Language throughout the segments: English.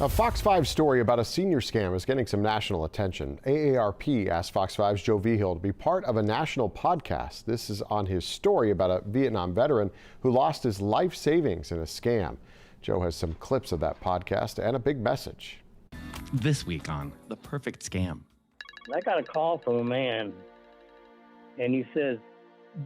A Fox 5 story about a senior scam is getting some national attention. AARP asked Fox 5's Joe Vigil to be part of a national podcast. This is on his story about a Vietnam veteran who lost his life savings in a scam. Joe has some clips of that podcast and a big message. This week on The Perfect Scam. I got a call from a man, and he says,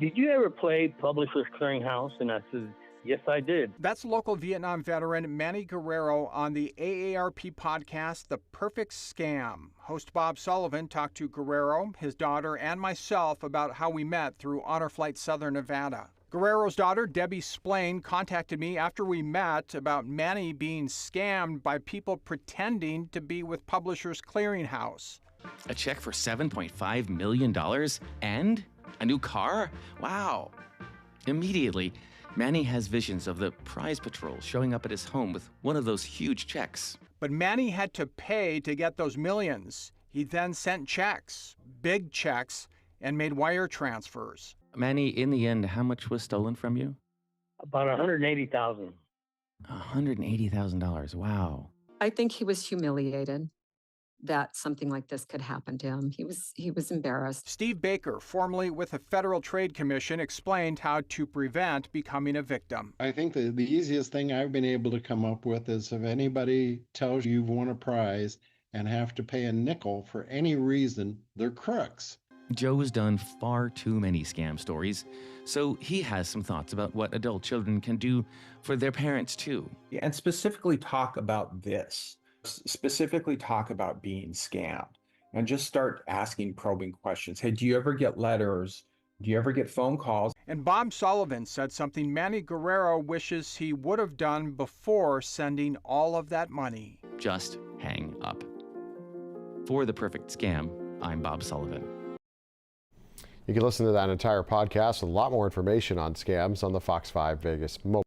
"Did you ever play Publishers Clearinghouse?" And I said, "Yes, I did." That's local Vietnam veteran Manny Guerrero on the AARP podcast, The Perfect Scam. Host Bob Sullivan talked to Guerrero, his daughter, and myself about how we met through Honor Flight Southern Nevada. Guerrero's daughter, Debbie Splain, contacted me after we met about Manny being scammed by people pretending to be with Publishers Clearinghouse. A check for $7.5 million and a new car? Wow. Immediately, Manny has visions of the prize patrol showing up at his home with one of those huge checks. But Manny had to pay to get those millions. He then sent checks, big checks, and made wire transfers. Manny, in the end, how much was stolen from you? About $180,000. $180,000. Wow. I think he was humiliated that something like this could happen to him. He was embarrassed. Steve Baker, formerly with the Federal Trade Commission, explained how to prevent becoming a victim. I think the easiest thing I've been able to come up with is if anybody tells you you've won a prize and have to pay a nickel for any reason, they're crooks. Joe's done far too many scam stories, so he has some thoughts about what adult children can do for their parents too. And specifically talk about this. Specifically talk about being scammed and just start asking probing questions. Hey, do you ever get letters? Do you ever get phone calls? And Bob Sullivan said something Manny Guerrero wishes he would have done before sending all of that money. Just hang up. For The Perfect Scam, I'm Bob Sullivan. You can listen to that entire podcast with a lot more information on scams on the Fox 5 Vegas mobile.